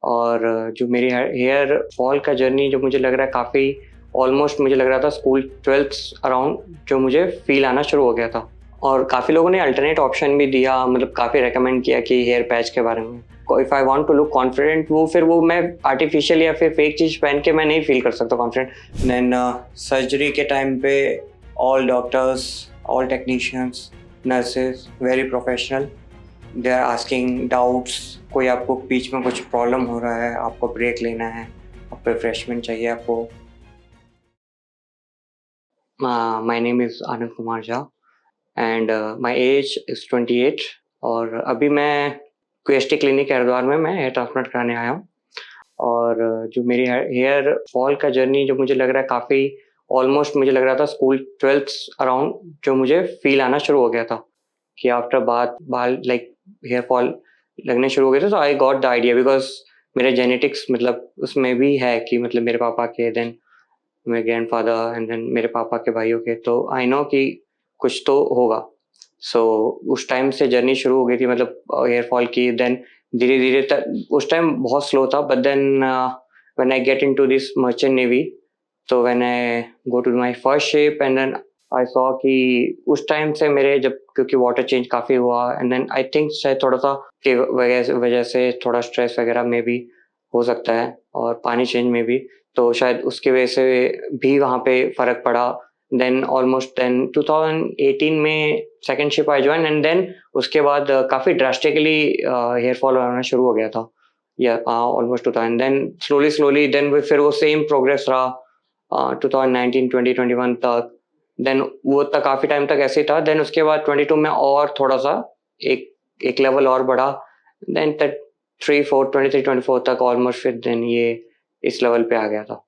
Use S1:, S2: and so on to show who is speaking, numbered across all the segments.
S1: और जो मेरी हेयर फॉल का जर्नी जो मुझे लग रहा है काफ़ी ऑलमोस्ट मुझे लग रहा था स्कूल 12th अराउंड जो मुझे फील आना शुरू हो गया था। और काफ़ी लोगों ने अल्टरनेट ऑप्शन भी दिया, मतलब काफ़ी रिकमेंड किया कि हेयर पैच के बारे में। If I want to look confident, वो मैं आर्टिफिशियल या फिर फेक चीज़ पहन के मैं नहीं फील कर सकता कॉन्फिडेंट। देन सर्जरी के टाइम पे all doctors, all technicians, nurses very professional. They are asking doubts, कोई आपको बीच में कुछ प्रॉब्लम हो रहा है, आपको ब्रेक लेना है, आपको रिफ्रेशमेंट चाहिए आपको। My name is Anand Kumar Jha and my age is 28 और अभी मैं क्यूएसटी क्लिनिक हरिद्वार में मैं हेयर ट्रांसप्लांट कराने आया हूँ। और जो मेरी हेयर फॉल का जर्नी जो मुझे लग रहा है काफ़ी ऑलमोस्ट मुझे लग रहा था स्कूल 12th अराउंड जो मुझे फील आना शुरू हो गया था कि आफ्टर बात बाल लाइक हेयर फॉल लगने शुरू हो गए थे। तो I got the idea because मेरे जेनेटिक्स मतलब उसमें भी है कि मतलब मेरे पापा के, देन मेरे ग्रैंडफादर एंड देन मेरे पापा के भाइयों के, तो आई नो कि कुछ तो होगा। सो उस टाइम से जर्नी शुरू हो गई थी मतलब हेयर फॉल की। देन धीरे धीरे उस टाइम बहुत स्लो था, but then when I get into this merchant navy, तो when I go to my first ship and then I saw कि उस टाइम से मेरे जब क्योंकि वाटर चेंज काफ़ी हुआ एंड देन आई थिंक शायद थोड़ा सा के वजह से थोड़ा स्ट्रेस वगैरह में भी हो सकता है और पानी चेंज में भी, तो शायद उसकी वजह से भी वहाँ पे फ़र्क पड़ा। देन ऑलमोस्ट देन 2018 में second ship I join and then उसके बाद काफ़ी ड्रास्टिकली हेयर फॉल होना शुरू हो गया था या almost 2000। Then slowly slowly then फिर वो सेम प्रोग्रेस रहा 2019 2021 तक। देन वो तक काफ़ी टाइम तक ऐसे ही था। देन उसके बाद 22 में और थोड़ा सा एक एक लेवल और बढ़ा। देन तक 23 24 तक ऑलमोस्ट फिर देन ये इस लेवल पे आ गया था।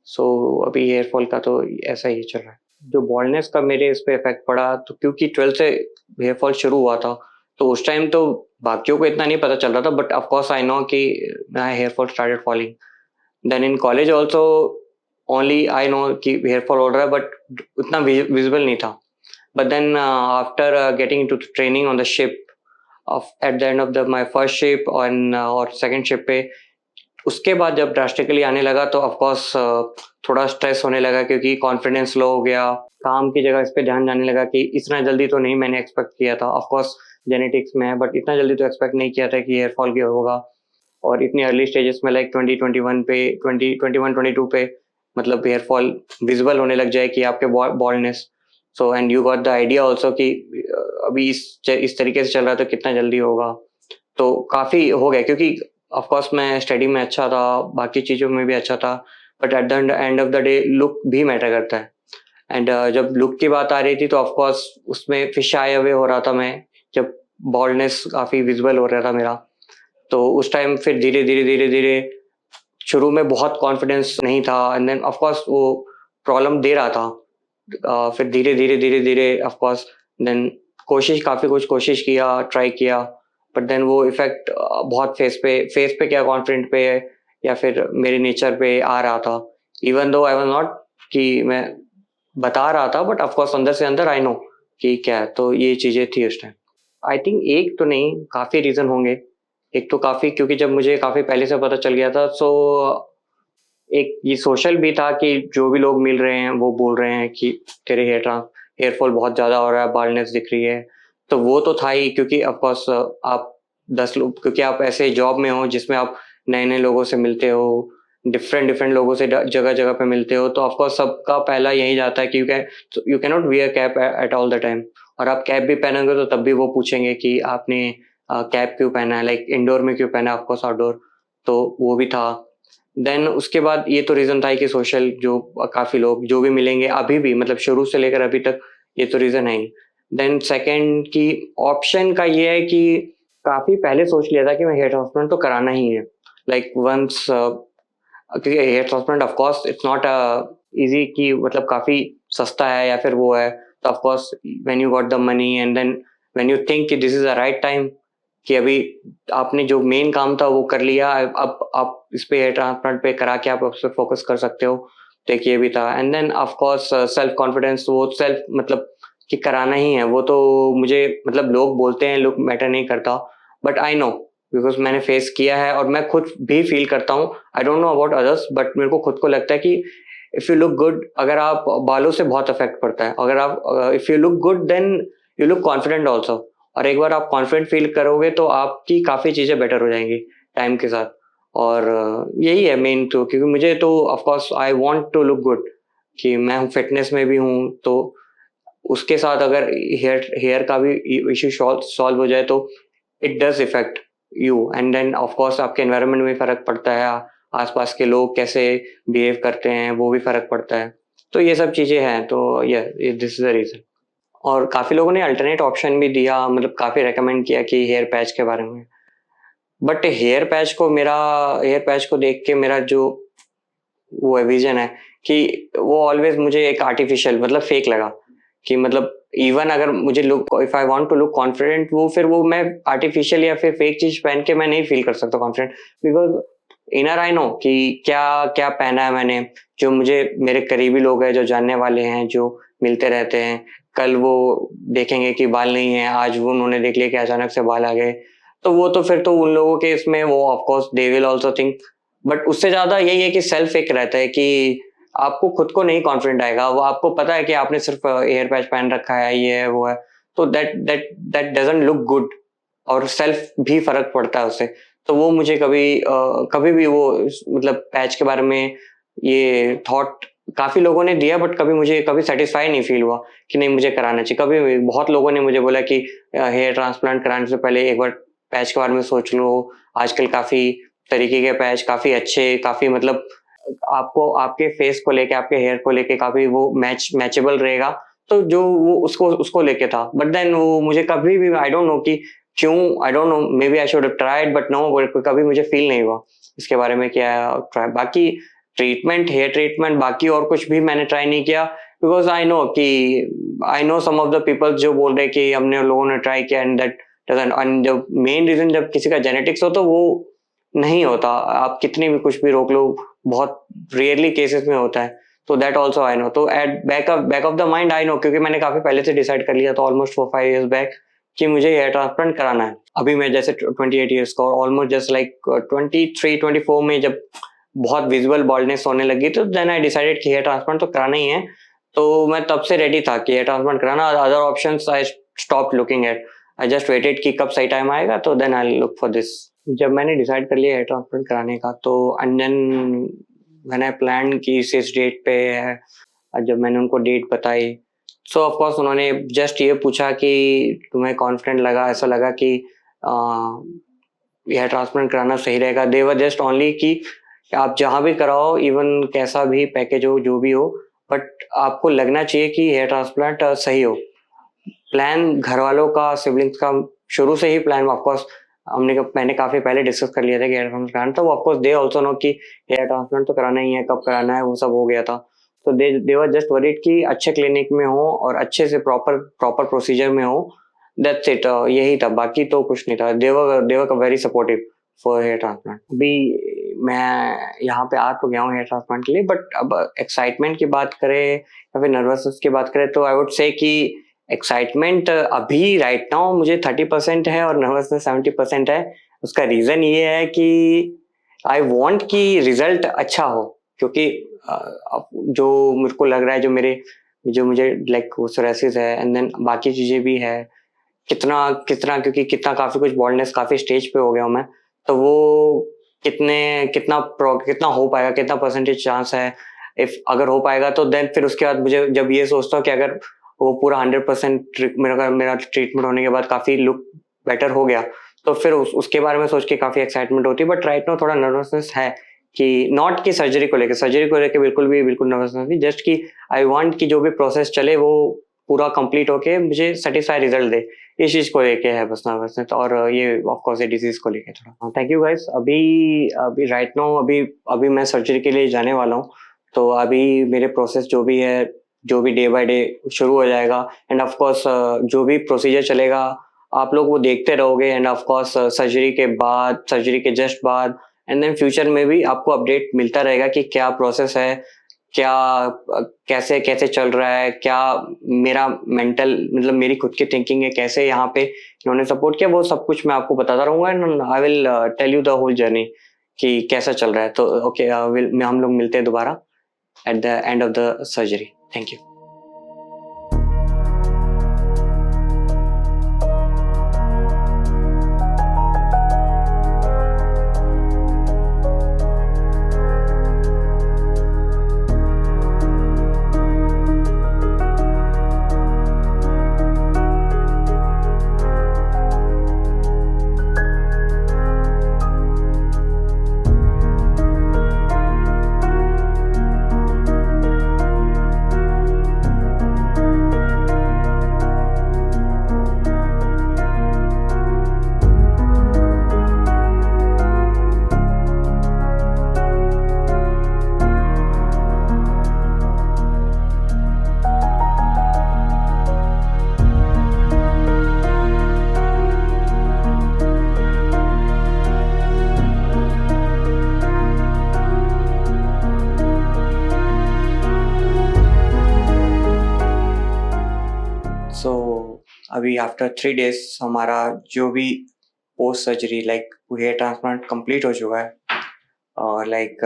S1: सो अभी हेयर फॉल का तो ऐसा ही चल रहा है। जो बॉल्डनेस का मेरे इस पे इफेक्ट पड़ा तो क्योंकि 12 से हेयर फॉल शुरू हुआ था, तो उस टाइम तो बाकियों को इतना नहीं पता चल रहा था, but of course I know कि my hair fall started falling. Then in college also only I know कि हेयर फॉल हो रहा है, बट उतना विजिबल नहीं था। But then after getting into training on the ship of at the end of the my first ship और second ship पे, उसके बाद जब ड्रास्टिकली आने लगा तो ऑफ कोर्स थोड़ा स्ट्रेस होने लगा क्योंकि कॉन्फिडेंस लो हो गया। काम की जगह इस पे ध्यान जाने लगा कि इतना जल्दी तो नहीं मैंने एक्सपेक्ट किया था। ऑफ कोर्स जेनेटिक्स में है, बट इतना जल्दी तो एक्सपेक्ट नहीं किया था कि हेयर फॉल भी होगा। और इतनी अर्ली स्टेजेस में लाइक 2021 पे 2021 22 पे मतलब हेयर फॉल विजिबल होने लग जाए कि आपके boldness. So and you got the idea also कि अभी इस तरीके से चल रहा है तो कितना जल्दी होगा। तो काफ़ी हो गया क्योंकि ऑफ कोर्स मैं स्टडी में अच्छा था, बाकी चीज़ों में भी अच्छा था, but at the end of the day look भी मैटर करता है। एंड जब लुक की बात आ रही थी तो ऑफ कोर्स उसमें फिश आए हुए हो रहा था मैं, जब बॉल्डनेस काफ़ी विजिबल हो रहा था मेरा। तो उस टाइम फिर धीरे-धीरे शुरू में बहुत कॉन्फिडेंस नहीं था एंड देन ऑफ कोर्स वो प्रॉब्लम दे रहा था। फिर धीरे-धीरे ऑफ कोर्स देन काफ़ी कुछ कोशिश किया, ट्राई किया, बट देन वो इफ़ेक्ट बहुत फेस पे क्या कॉन्फिडेंट पे या फिर मेरे नेचर पे आ रहा था। Even though I was not कि मैं बता रहा था, बट ऑफ कोर्स अंदर से अंदर आई नो कि क्या है, तो ये चीज़ें थी उस टाइम। आई थिंक एक तो नहीं, काफ़ी रीज़न होंगे। एक तो काफ़ी क्योंकि जब मुझे काफ़ी पहले से पता चल गया था, सो एक ये सोशल भी था कि जो भी लोग मिल रहे हैं वो बोल रहे हैं कि तेरे हेयर फॉल बहुत ज़्यादा हो रहा है, बाल्डनेस दिख रही है। तो वो तो था ही क्योंकि ऑफ कोर्स आप 10 लोग, क्योंकि आप ऐसे जॉब में हो जिसमें आप नए-नए लोगों से मिलते हो, डिफरेंट लोगों से जगह-जगह पे मिलते हो, तो ऑफ कोर्स सबका पहला यही जाता है कि you can not wear cap at all the time. और आप कैप भी पहनोगे तो तब भी वो पूछेंगे कि आपने कैप क्यों पहना है, लाइक इंडोर में क्यों पहना है, ऑफ कोर्स आउटडोर। तो वो भी था। देन उसके बाद ये तो रीज़न था ही कि सोशल जो काफ़ी लोग जो भी मिलेंगे अभी भी, मतलब शुरू से लेकर अभी तक, ये तो रीज़न है ही। देन सेकंड की ऑप्शन का ये है कि काफ़ी पहले सोच लिया था कि मैं हेयर ट्रांसप्लांट तो कराना ही है। लाइक वन्स क्योंकि hair transplant of course it's not easy कि मतलब काफ़ी सस्ता है या फिर वो है। तो of course when you got the money and then when you think कि this is the right time, कि अभी आपने जो मेन काम था वो कर लिया, अब आप इस पे हेयर ट्रांसप्लांट पे करा के आप उस पे फोकस कर सकते हो। तो एक ये भी था and then of course self confidence, वो सेल्फ मतलब कि कराना ही है, वो तो मुझे मतलब लोग बोलते हैं लुक मैटर नहीं करता, बट आई नो बिकॉज मैंने फेस किया है और मैं खुद भी फील करता हूँ। आई don't know about others, but मेरे को खुद को लगता है कि इफ यू लुक गुड, अगर आप बालों से बहुत इफेक्ट पड़ता है। अगर आप if you look good then you look confident also, और एक बार आप कॉन्फिडेंट फील करोगे तो आपकी काफ़ी चीज़ें बेटर हो जाएंगी टाइम के साथ। और यही है मेन, तो क्योंकि मुझे तो of course I want to look good, कि मैं फिटनेस में भी हूँ, तो उसके साथ अगर हेयर हेयर का भी इशू सॉल्व हो जाए तो it does effect you, and then of course आपके एनवायरनमेंट में फर्क पड़ता है, आसपास के लोग कैसे बिहेव करते हैं वो भी फर्क पड़ता है। तो ये सब चीजें हैं, तो ये दिस इज द रीजन। और काफी लोगों ने अल्टरनेट ऑप्शन भी दिया, मतलब काफी रेकमेंड किया कि हेयर पैच के बारे में। बट हेयर पैच को देख के मेरा जो वो विजन है कि वो ऑलवेज मुझे एक आर्टिफिशियल, मतलब फेक लगा। कि मतलब इवन अगर मुझे look, if I want to look confident, वो फिर वो मैं आर्टिफिशियल या फिर फेक चीज पहन के मैं नहीं फील कर सकता confident. Because inner I know कि क्या क्या पहना है मैंने। जो मुझे मेरे करीबी लोग हैं, जो जानने वाले हैं, जो मिलते रहते हैं, कल वो देखेंगे कि बाल नहीं है, आज वो उन्होंने देख लिया कि अचानक से बाल आ गए, तो वो तो फिर तो उन लोगों के इसमें वो of course they will also think. But उससे ज्यादा यही है कि सेल्फ एक रहता है कि आपको खुद को नहीं कॉन्फिडेंट आएगा, वो आपको पता है कि आपने सिर्फ एयर पैच पहन रखा है, ये है वो है, तो that that that doesn't look good, और सेल्फ भी फर्क पड़ता है उससे। तो वो मुझे कभी भी वो मतलब पैच के बारे में ये थॉट काफी लोगों ने दिया, बट कभी मुझे कभी सेटिस्फाई नहीं फील हुआ कि नहीं मुझे कराना चाहिए। कभी भी बहुत लोगों ने मुझे बोला कि हेयर ट्रांसप्लांट कराने से पहले एक बार पैच के बारे में सोच लो, आजकल काफी तरीके के पैच, काफी अच्छे, काफी मतलब आपको आपके फेस को लेके, आपके हेयर को लेके काफी वो मैचेबल रहेगा। तो जो वो उसको उसको लेके था, बट देन वो मुझे कभी भी आई डोंट नो कि क्यों, I don't know, may be I should have tried, but no, कभी मुझे फील नहीं हुआ इसके बारे में क्या ट्राई। बाकी ट्रीटमेंट, हेयर ट्रीटमेंट, बाकी और कुछ भी मैंने ट्राई नहीं किया, because I know some of the people जो बोल रहे कि हमने लोगों ने ट्राई किया एंड दैट डजंट। एंड जब मेन रीजन जब किसी का जेनेटिक्स हो तो वो नहीं होता, आप कितनी भी कुछ भी रोक लो, बहुत रेयरली केसेस में होता है। तो दैट ऑल्सो आई नो, तो at back of the mind I know, क्योंकि मैंने काफी पहले से डिसाइड कर लिया था ऑलमोस्ट 4-5 years बैक कि मुझे हेयर ट्रांसप्लांट कराना है। अभी मैं जैसे 28 years का, और ऑलमोस्ट जस्ट लाइक 23-24 में जब बहुत विजिबल बॉल्डनेस होने लगी, तो देन आई डिसाइडेड कि हेयर ट्रांसप्लांट तो कराना ही है। तो मैं तब से रेडी था कि हेयर ट्रांसप्लांट कराना। Other options I stop looking at, I just waited कि कब सही टाइम आएगा, तो then I look for this. जब मैंने डिसाइड कर लिया हेयर ट्रांसप्लांट कराने का, तो एंड देन मैंने प्लान की इस डेट पे है। और जब मैंने उनको डेट बताई, सो ऑफ कोर्स उन्होंने जस्ट ये पूछा कि तुम्हें कॉन्फिडेंट लगा, ऐसा लगा कि हेयर ट्रांसप्लांट कराना सही रहेगा। दे वर जस्ट ओनली कि आप जहाँ भी कराओ, इवन कैसा भी पैकेज हो, जो भी हो, बट आपको लगना चाहिए कि हेयर ट्रांसप्लांट सही हो। प्लान घर वालों का, सिबलिंग्स का शुरू से ही प्लान ऑफकोर्स मैंने काफी पहले डिस्कस कर लिया था कि हेयर ट्रांसप्लांट कराना, तो ऑफकोर्स दे आल्सो नो कि हेयर ट्रांसप्लांट तो कराना ही है, कब कराना है वो सब हो गया था। तो दे वर जस्ट वरीड कि अच्छे क्लिनिक में हो और अच्छे से प्रॉपर प्रॉपर प्रोसीजर में हो, दैट्स इट। यही था, बाकी तो कुछ नहीं था। They were very supportive for hair transplant. अभी मैं यहाँ पे आ तो गया हूँ हेयर ट्रांसप्लांट के लिए, बट अब एक्साइटमेंट की बात करें या फिर नर्वसनेस की बात करें, तो आई वुड से कि एक्साइटमेंट अभी राइट नाउ मुझे 30% है और नर्वसनेस 70% है। उसका रीजन ये है कि आई वांट कि रिजल्ट अच्छा हो, क्योंकि जो मेरे को लग रहा है, जो मुझे लाइक वो सोरेसिस है, एंड देन बाकी चीजें भी है, कितना कितना क्योंकि कितना काफी कुछ बॉल्डनेस काफी स्टेज पे हो गया हूं मैं। तो वो कितना हो पाएगा, कितना परसेंटेज चांस है, इफ अगर हो पाएगा तो देन फिर उसके बाद मुझे जब ये सोचता हूँ कि अगर वो पूरा 100% मेरा ट्रीटमेंट होने के बाद काफी लुक बेटर हो गया, तो फिर उसके बारे में सोच के काफी एक्साइटमेंट होती है। बट राइट नाउ थोड़ा नर्वसनेस है, कि नॉट कि सर्जरी को लेके बिल्कुल नर्वसनेस नहीं, जस्ट कि आई वांट कि जो भी प्रोसेस चले वो पूरा कंप्लीट होके मुझे सेटिस्फाई रिजल्ट दे, इस चीज को लेके है बस नर्वसनेस। और ये ऑफ कोर्स ये डिजीज को लेके थोड़ा। Thank you guys. अभी अभी राइट नाउ अभी अभी मैं सर्जरी के लिए जाने वाला हूँ, तो अभी मेरे प्रोसेस जो भी है, जो भी डे बाय डे शुरू हो जाएगा, एंड ऑफ कोर्स जो भी प्रोसीजर चलेगा आप लोग वो देखते रहोगे, एंड ऑफ कोर्स सर्जरी के बाद, सर्जरी के जस्ट बाद, एंड देन फ्यूचर में भी आपको अपडेट मिलता रहेगा कि क्या प्रोसेस है, क्या कैसे कैसे चल रहा है, क्या मेरा मेंटल मतलब मेरी खुद की थिंकिंग है, कैसे यहाँ पे इन्होंने सपोर्ट किया, वो सब कुछ मैं आपको बताता रहूंगा and I will tell you the whole journey कि कैसा चल रहा है. तो ओके, हम लोग मिलते हैं दोबारा at the end of the surgery. Thank you. So अभी आफ्टर 3 days हमारा जो भी post surgery like hair transplant complete हो चुका है. और लाइक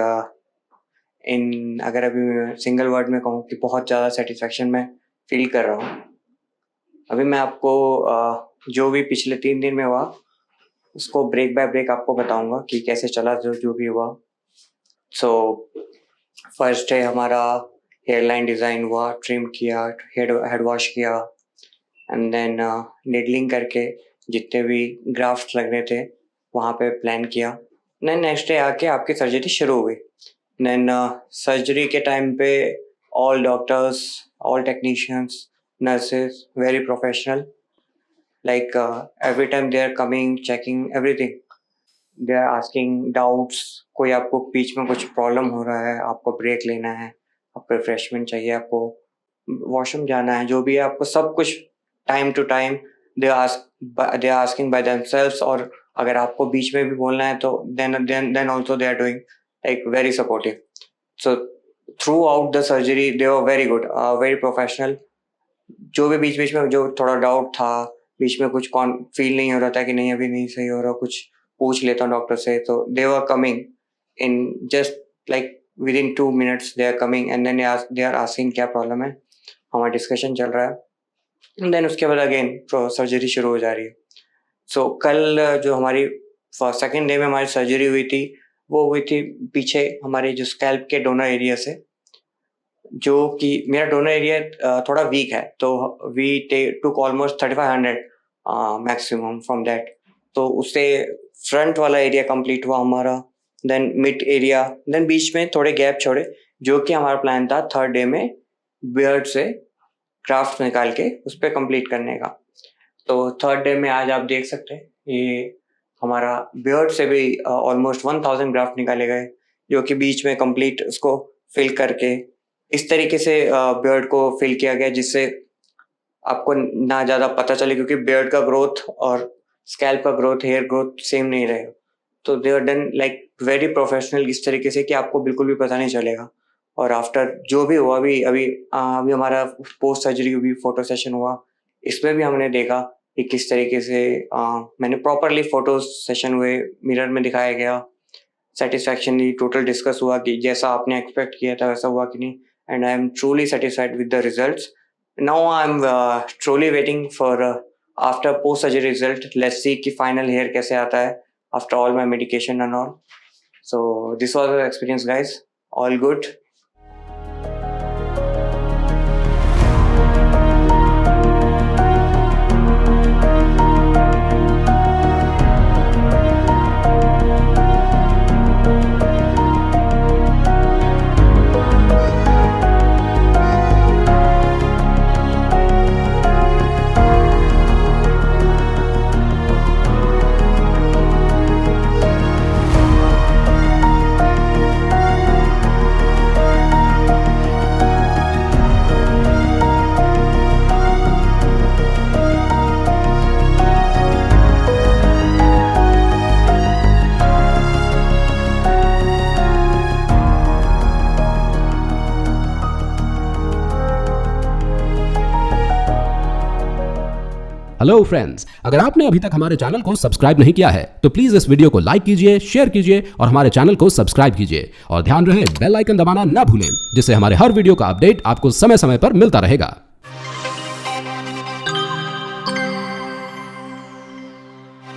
S1: इन अगर अभी मैं सिंगल वर्ड में कहूँ कि बहुत ज़्यादा सेटिस्फेक्शन मैं फील कर रहा हूँ. अभी मैं आपको जो भी पिछले 3 दिन में हुआ उसको ब्रेक बाय ब्रेक आपको बताऊंगा कि कैसे चला जो भी हुआ. सो फर्स्ट डे हमारा हेयर लाइन डिज़ाइन हुआ, ट्रिम किया, हेड वॉश किया एंड देन निडलिंग करके जितने भी ग्राफ्ट लग रहे थे वहाँ पे प्लान किया. देन नेक्स्ट डे आके आपकी सर्जरी शुरू हुई. देन सर्जरी के टाइम पे all doctors, all technicians, nurses very professional. Like every time they are coming, checking everything. They are asking doubts. कोई आपको बीच में कुछ प्रॉब्लम हो रहा है, आपको ब्रेक लेना है, आपको रिफ्रेशमेंट चाहिए, आपको वॉशरूम जाना है, जो भी है आपको सब कुछ time to time they asking by themselves. और अगर आपको बीच में भी बोलना है तो then also they are doing like very supportive. So throughout the surgery they were very good, very professional. जो भी बीच में जो थोड़ा डाउट था, बीच में कुछ फील नहीं हो रहा था कि नहीं अभी नहीं सही हो रहा, कुछ पूछ लेता हूँ डॉक्टर से, तो they were coming in just like within 2 minutes they are coming and then they are asking क्या प्रॉब्लम है, हमारा डिस्कशन चल रहा है. देन उसके बाद अगेन सर्जरी शुरू हो जा रही है. सो कल जो हमारी सेकेंड डे में हमारी सर्जरी हुई थी वो हुई थी पीछे हमारे जो स्कैल्प के डोनर एरिया से, जो कि मेरा डोनर एरिया थोड़ा वीक है. तो we took almost 3500 maximum from that. तो उससे फ्रंट वाला एरिया कंप्लीट हुआ हमारा. देन मिड एरिया, देन बीच में थोड़े गैप छोड़े, जो कि हमारा प्लान था थर्ड डे में बियर्ड से ग्राफ्ट निकाल के उस पर कंप्लीट करने का. तो थर्ड डे में आज आप देख सकते हैं ये हमारा बियर्ड से भी ऑलमोस्ट 1000 ग्राफ्ट निकाले गए, जो कि बीच में कंप्लीट उसको फिल करके इस तरीके से बियर्ड को फिल किया गया जिससे आपको ना ज़्यादा पता चले, क्योंकि बियर्ड का ग्रोथ और स्कैल्प का ग्रोथ, हेयर ग्रोथ सेम नहीं रहेगा. तो they are done like very professional इस तरीके से कि आपको बिल्कुल भी पता नहीं चलेगा. और आफ्टर जो भी हुआ अभी हमारा पोस्ट सर्जरी भी फोटो सेशन हुआ, इसमें भी हमने देखा कि किस तरीके से मैंने प्रॉपरली फोटो सेशन हुए, मिरर में दिखाया गया, सेटिस्फैक्शनली टोटल डिस्कस हुआ कि जैसा आपने एक्सपेक्ट किया था वैसा हुआ कि नहीं. And I am truly satisfied with the results. Now I am truly waiting for after post surgery result. Let's see कि फाइनल हेयर कैसे आता है after all my medication and all. So this was the experience guys. All good.
S2: Hello friends, अगर आपने अभी तक हमारे channel को सब्सक्राइब नहीं किया है तो प्लीज इस वीडियो को लाइक कीजिए, शेयर कीजिए और हमारे चैनल को सब्सक्राइब कीजिए और ध्यान रहे बेल आइकन दबाना ना भूलें, जिससे हमारे हर वीडियो का अपडेट आपको समय समय पर मिलता रहेगा।